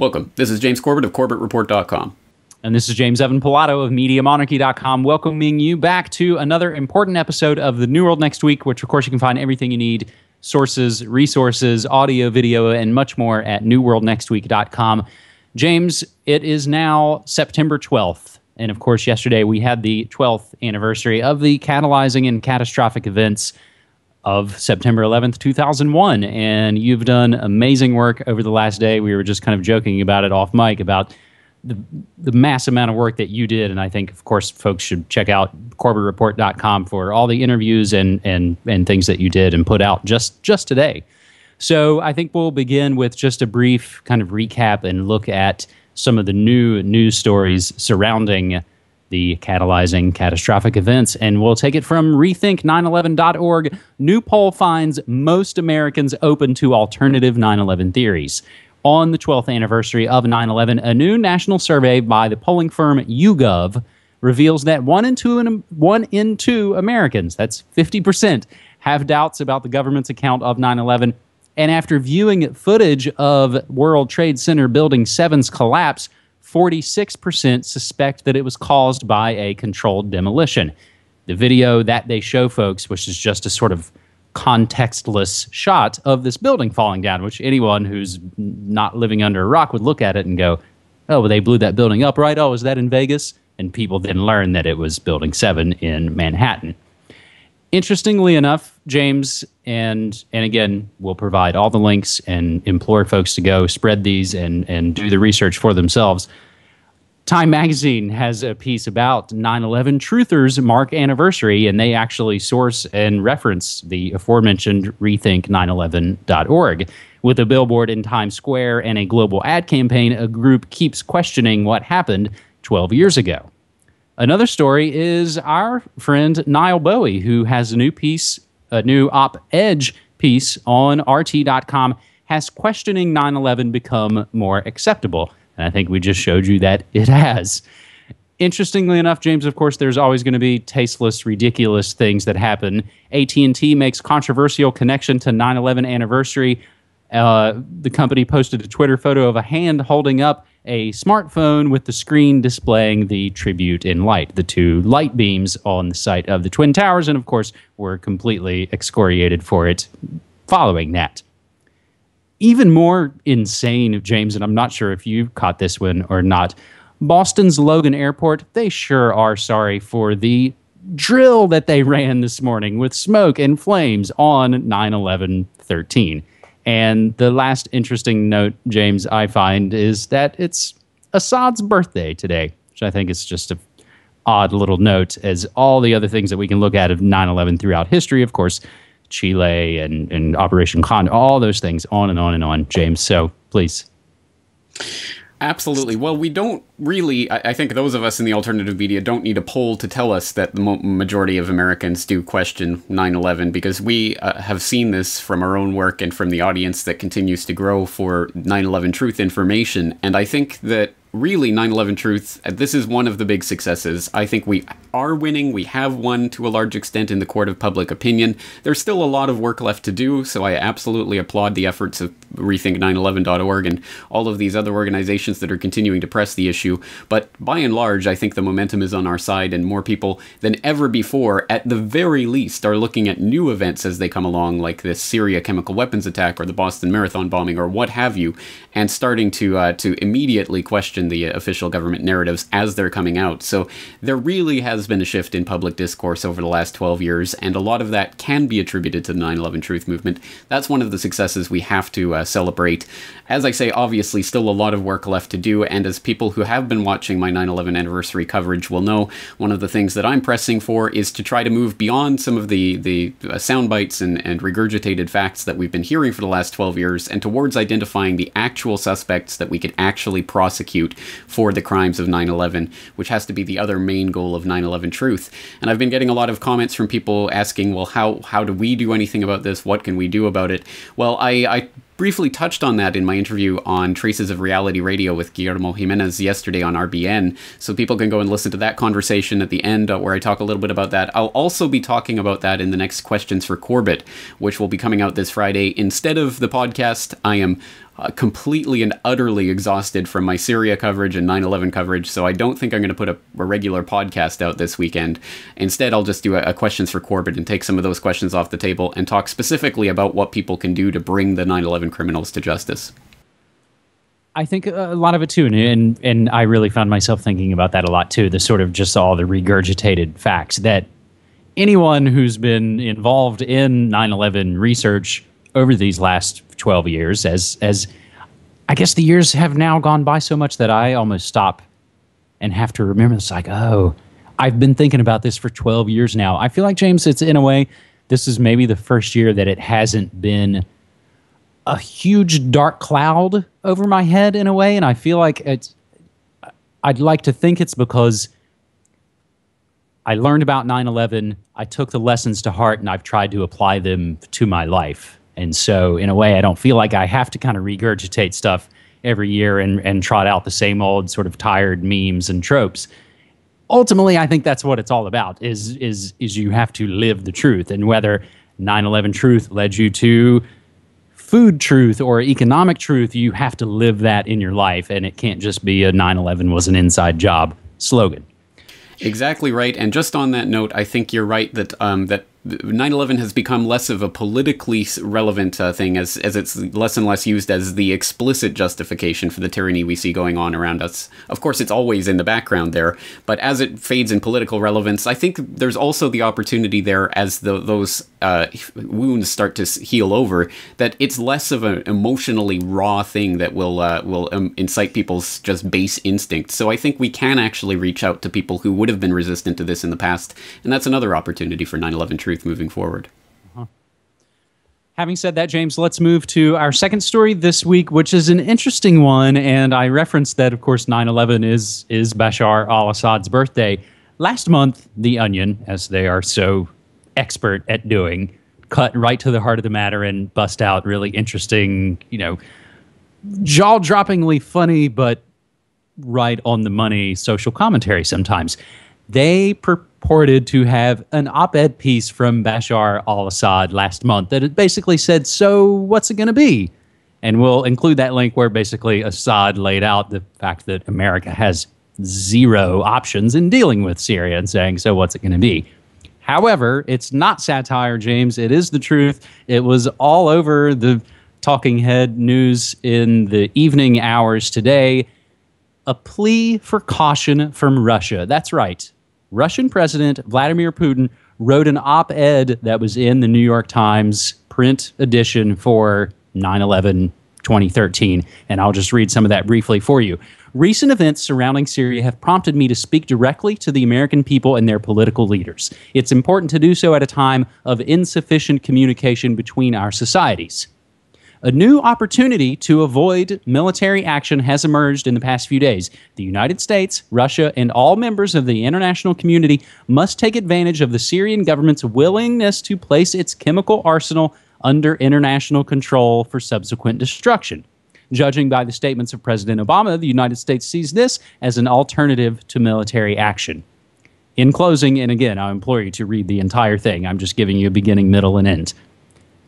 Welcome. This is James Corbett of CorbettReport.com. And this is James Evan Pilato of MediaMonarchy.com, welcoming you back to another important episode of The New World Next Week, which, of course, you can find everything you need, sources, resources, audio, video, and much more at NewWorldNextWeek.com. James, it is now September 12th. And, of course, yesterday we had the 12th anniversary of the catalyzing and catastrophic events of September 11th, 2001. And you've done amazing work over the last day. We were just kind of joking about it off mic about the mass amount of work that you did. And I think, of course, folks should check out CorbettReport.com for all the interviews and things that you did and put out just today. So I think we'll begin with just a brief kind of recap and look at some of the new news stories surrounding the catalyzing catastrophic events. And we'll take it from rethink911.org. New poll finds most Americans open to alternative 9/11 theories. On the 12th anniversary of 9/11, a new national survey by the polling firm YouGov reveals that one in two Americans, that's 50%, have doubts about the government's account of 9/11. And after viewing footage of World Trade Center Building 7's collapse, 46% suspect that it was caused by a controlled demolition. The video that they show folks, which is just a sort of contextless shot of this building falling down, which anyone who's not living under a rock would look at it and go, oh, well, they blew that building up, right? Oh, is that in Vegas? And people then learn that it was Building 7 in Manhattan. Interestingly enough, James, and again, we'll provide all the links and implore folks to go spread these and do the research for themselves. Time Magazine has a piece about 9/11 Truthers Mark Anniversary, and they actually source and reference the aforementioned rethink911.org. With a billboard in Times Square and a global ad campaign, a group keeps questioning what happened 12 years ago. Another story is our friend Nile Bowie, who has a new piece, a new op-ed piece on RT.com, has questioning 9/11 become more acceptable? And I think we just showed you that it has. Interestingly enough, James, of course, there's always going to be tasteless, ridiculous things that happen. AT&T makes controversial connection to 9/11 anniversary. The company posted a Twitter photo of a hand holding up a smartphone with the screen displaying the tribute in light, the two light beams on the site of the Twin Towers, and of course were completely excoriated for it following that. Even more insane, James, and I'm not sure if you caught this one or not, Boston's Logan Airport, they sure are sorry for the drill that they ran this morning with smoke and flames on 9/11/13. And the last interesting note, James, I find is that it's Assad's birthday today, which I think is just an odd little note, as all the other things that we can look at of 9/11 throughout history, of course, Chile and Operation Condor, all those things, on and on and on, James. So please. Absolutely. Well, we don't really, I think those of us in the alternative media don't need a poll to tell us that the majority of Americans do question 9/11, because we have seen this from our own work and from the audience that continues to grow for 9/11 truth information. And I think that really 9/11 truth, this is one of the big successes. I think we are winning. We have won to a large extent in the court of public opinion. There's still a lot of work left to do, so I absolutely applaud the efforts of rethink911.org and all of these other organizations that are continuing to press the issue. But by and large, I think the momentum is on our side, and more people than ever before, at the very least, are looking at new events as they come along, like this Syria chemical weapons attack or the Boston Marathon bombing or what have you, and starting to immediately question the official government narratives as they're coming out. So there really has been a shift in public discourse over the last 12 years, and a lot of that can be attributed to the 9/11 truth movement. That's one of the successes we have to celebrate. As I say, obviously still a lot of work left to do, and as people who have been watching my 9/11 anniversary coverage will know, one of the things that I'm pressing for is to try to move beyond some of the sound bites and regurgitated facts that we've been hearing for the last 12 years, and towards identifying the actual suspects that we could actually prosecute for the crimes of 9/11, which has to be the other main goal of 9/11 truth. And I've been getting a lot of comments from people asking, well, how do we do anything about this? What can we do about it? Well, I briefly touched on that in my interview on Traces of Reality Radio with Guillermo Jimenez yesterday on RBN, so people can go and listen to that conversation at the end where I talk a little bit about that. I'll also be talking about that in the next Questions for Corbett, which will be coming out this Friday. Instead of the podcast, I am completely and utterly exhausted from my Syria coverage and 9/11 coverage, so I don't think I'm going to put a regular podcast out this weekend. Instead, I'll just do a questions for Corbett and take some of those questions off the table and talk specifically about what people can do to bring the 9/11 criminals to justice. I think a lot of it too, and I really found myself thinking about that a lot too, the sort of just all the regurgitated facts that anyone who's been involved in 9/11 research over these last 12 years, as I guess the years have now gone by so much that I almost stop and have to remember, it's like, oh, I've been thinking about this for 12 years now. I feel like, James, it's in a way, this is maybe the first year that it hasn't been a huge dark cloud over my head in a way, and I feel like I'd like to think it's because I learned about 9/11, I took the lessons to heart, and I've tried to apply them to my life. And so, in a way, I don't feel like I have to kind of regurgitate stuff every year and trot out the same old sort of tired memes and tropes. Ultimately, I think that's what it's all about, is you have to live the truth. And whether 9/11 truth led you to food truth or economic truth, you have to live that in your life, and it can't just be a 9/11 was an inside job slogan. Exactly right. And just on that note, I think you're right that that 9/11 has become less of a politically relevant thing as it's less and less used as the explicit justification for the tyranny we see going on around us. Of course, it's always in the background there, but as it fades in political relevance, I think there's also the opportunity there as those wounds start to heal over, that it's less of an emotionally raw thing that will incite people's just base instincts. So I think we can actually reach out to people who would have been resistant to this in the past, and that's another opportunity for 9/11 truth moving forward. Having said that, James, let's move to our second story this week, which is an interesting one. And I referenced that, of course, 9/11 is Bashar al-Assad's birthday. Last month, The Onion, as they are so expert at doing, cut right to the heart of the matter and bust out really interesting, jaw-droppingly funny, but right on the money social commentary sometimes. They purported to have an op-ed piece from Bashar al-Assad last month that it basically said, so what's it going to be? And we'll include that link where basically Assad laid out the fact that America has zero options in dealing with Syria and saying, so what's it going to be? However, it's not satire, James. It is the truth. It was all over the talking head news in the evening hours today. A plea for caution from Russia. That's right. Russian President Vladimir Putin wrote an op-ed that was in the New York Times print edition for 9/11 2013. And I'll just read some of that briefly for you. Recent events surrounding Syria have prompted me to speak directly to the American people and their political leaders. It's important to do so at a time of insufficient communication between our societies. A new opportunity to avoid military action has emerged in the past few days. The United States, Russia, and all members of the international community must take advantage of the Syrian government's willingness to place its chemical arsenal under international control for subsequent destruction. Judging by the statements of President Obama, the United States sees this as an alternative to military action. In closing, and again, I implore you to read the entire thing. I'm just giving you a beginning, middle, and end.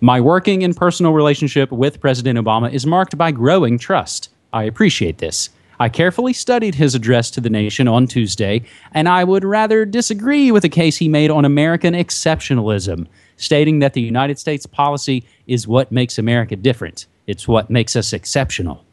My working and personal relationship with President Obama is marked by growing trust. I appreciate this. I carefully studied his address to the nation on Tuesday, and I would rather disagree with the case he made on American exceptionalism, stating that the United States policy is what makes America different. It's what makes us exceptional.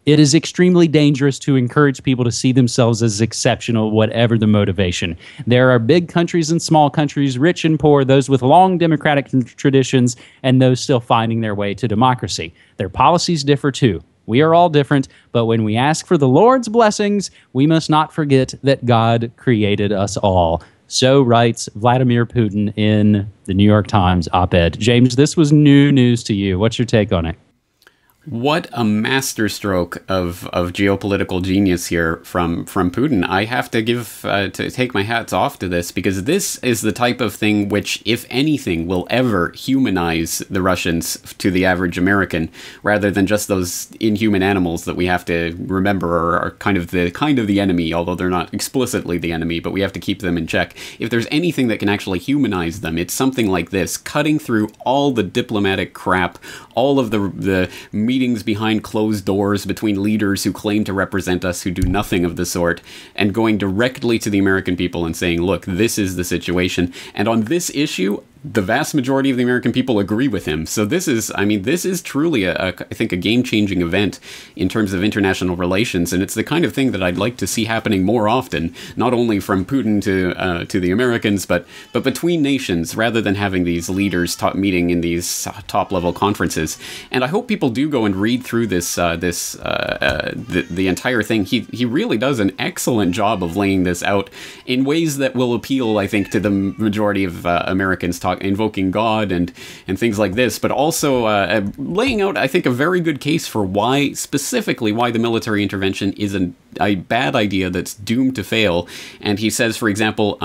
It is extremely dangerous to encourage people to see themselves as exceptional, whatever the motivation. There are big countries and small countries, rich and poor, those with long democratic traditions, and those still finding their way to democracy. Their policies differ too. We are all different, but when we ask for the Lord's blessings, we must not forget that God created us all. So writes Vladimir Putin in the New York Times op-ed. James, this was new news to you. What's your take on it? What a masterstroke of geopolitical genius here from Putin. I have to to take my hats off to this, because this is the type of thing which, if anything, will ever humanize the Russians to the average American, rather than just those inhuman animals that we have to remember are kind of the enemy, although they're not explicitly the enemy, but we have to keep them in check. If there's anything that can actually humanize them, it's something like this, cutting through all the diplomatic crap, all of the meetings behind closed doors between leaders who claim to represent us who do nothing of the sort, and going directly to the American people and saying, look, this is the situation. And on this issue, the vast majority of the American people agree with him. So this is, I mean, this is truly, I think, a game-changing event in terms of international relations, and it's the kind of thing that I'd like to see happening more often, not only from Putin to the Americans, but between nations, rather than having these leaders meeting in these top-level conferences. And I hope people do go and read through the entire thing. He really does an excellent job of laying this out in ways that will appeal, I think, to the majority of Americans, invoking God and things like this, but also laying out, I think, a very good case for specifically why the military intervention is a bad idea that's doomed to fail. And he says, for example,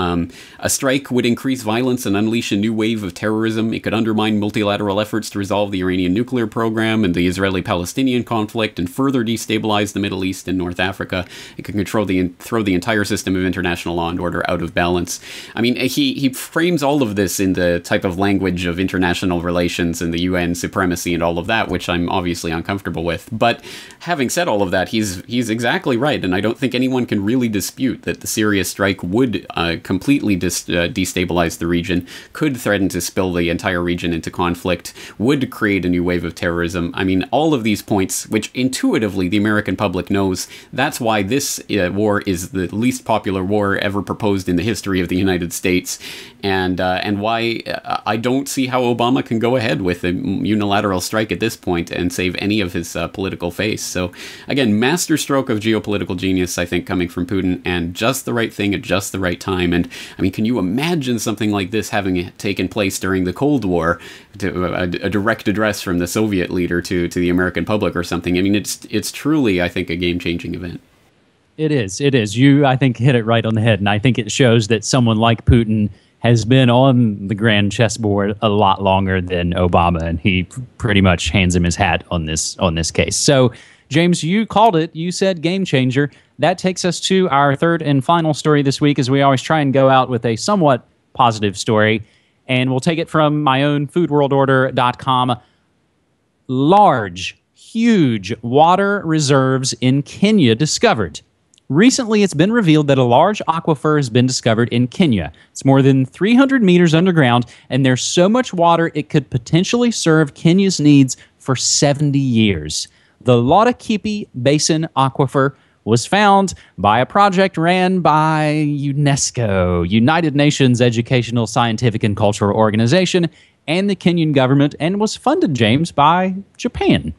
a strike would increase violence and unleash a new wave of terrorism. It could undermine multilateral efforts to resolve the Iranian nuclear program and the Israeli-Palestinian conflict, and further destabilize the Middle East and North Africa. It could throw the entire system of international law and order out of balance. I mean, he frames all of this in the type of language of international relations and the UN supremacy and all of that, which I'm obviously uncomfortable with. But having said all of that, he's exactly right, and I don't think anyone can really dispute that the Syria strike would completely destabilize the region, could threaten to spill the entire region into conflict, would create a new wave of terrorism. I mean, all of these points, which intuitively the American public knows. That's why this war is the least popular war ever proposed in the history of the United States, and why I don't see how Obama can go ahead with a unilateral strike at this point and save any of his political face. So again, masterstroke of geopolitical genius, I think, coming from Putin, and just the right thing at just the right time. And I mean, can you imagine something like this having taken place during the Cold War, a direct address from the Soviet leader to the American public or something? I mean, it's truly, I think, a game-changing event. It is. You, I think, hit it right on the head, and I think it shows that someone like Putin has been on the grand chessboard a lot longer than Obama, and he pretty much hands him his hat on this case. So, James, you called it. You said game changer. That takes us to our third and final story this week, as we always try and go out with a somewhat positive story. And we'll take it from my own foodworldorder.com. Large, huge water reserves in Kenya discovered. Recently, it's been revealed that a large aquifer has been discovered in Kenya. It's more than 300 meters underground, and there's so much water it could potentially serve Kenya's needs for 70 years. The Lodakipi Basin Aquifer was found by a project ran by UNESCO, United Nations Educational, Scientific, and Cultural Organization, and the Kenyan government, and was funded, James, by Japan.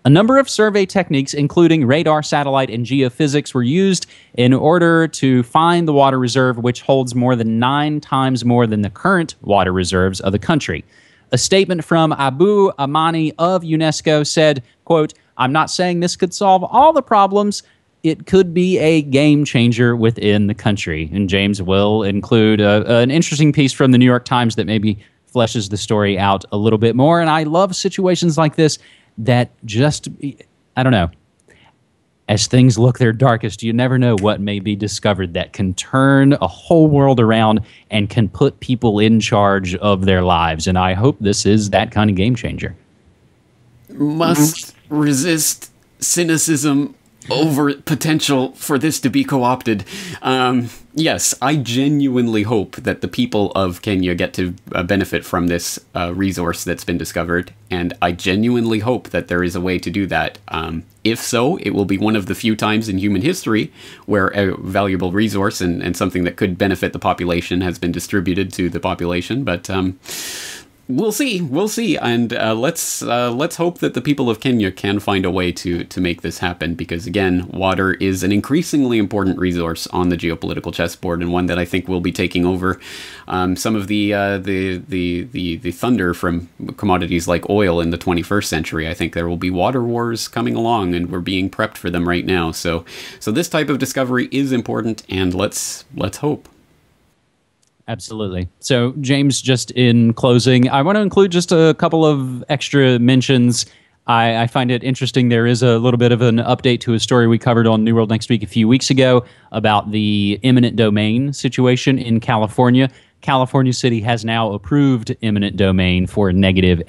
A number of survey techniques, including radar, satellite, and geophysics, were used in order to find the water reserve, which holds more than 9 times more than the current water reserves of the country. A statement from Abu Amani of UNESCO said, quote, "I'm not saying this could solve all the problems. It could be a game changer within the country." And James will include an interesting piece from the New York Times that maybe fleshes the story out a little bit more. And I love situations like this that just, I don't know, as things look their darkest, you never know what may be discovered that can turn a whole world around and can put people in charge of their lives. And I hope this is that kind of game changer. Must resist cynicism over potential for this to be co-opted. Yes, I genuinely hope that the people of Kenya get to benefit from this resource that's been discovered, and I genuinely hope that there is a way to do that. If so, it will be one of the few times in human history where a valuable resource and something that could benefit the population has been distributed to the population, but we'll see, and let's hope that the people of Kenya can find a way to make this happen, because again, water is an increasingly important resource on the geopolitical chessboard, and one that I think will be taking over some of the thunder from commodities like oil in the 21st century. I think there will be water wars coming along, and we're being prepped for them right now. So this type of discovery is important, and let's hope. Absolutely. So, James, just in closing, I want to include just a couple of extra mentions. I find it interesting. There is a little bit of an update to a story we covered on New World Next Week a few weeks ago about the eminent domain situation in California. California City has now approved eminent domain for negative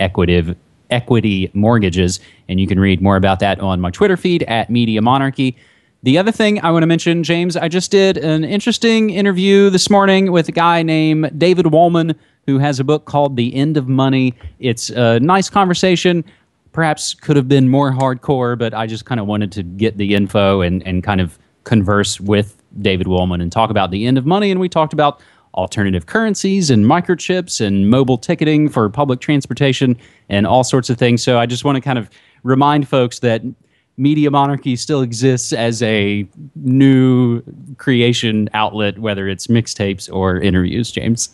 equity mortgages. And you can read more about that on my Twitter feed at Media Monarchy. The other thing I want to mention, James, I just did an interesting interview this morning with a guy named David Wolman, who has a book called The End of Money. It's a nice conversation. Perhaps could have been more hardcore, but I just kind of wanted to get the info and kind of converse with David Wolman and talk about the end of money. And we talked about alternative currencies and microchips and mobile ticketing for public transportation and all sorts of things. So I just want to kind of remind folks that Media Monarchy still exists as a new creation outlet, whether it's mixtapes or interviews, James.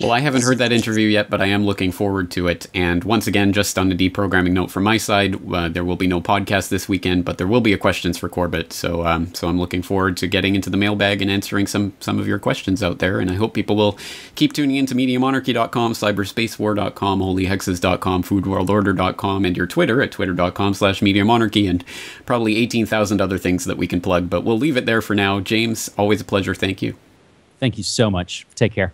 Well, I haven't heard that interview yet, but I am looking forward to it. And once again, just on a deprogramming note from my side, there will be no podcast this weekend, but there will be a questions for Corbett. So I'm looking forward to getting into the mailbag and answering some of your questions out there. And I hope people will keep tuning into MediaMonarchy.com, CyberSpaceWar.com, HolyHexes.com, FoodWorldOrder.com, and your Twitter at Twitter.com/MediaMonarchy, and probably 18,000 other things that we can plug. But we'll leave it there for now. James, always a pleasure. Thank you. Thank you so much. Take care.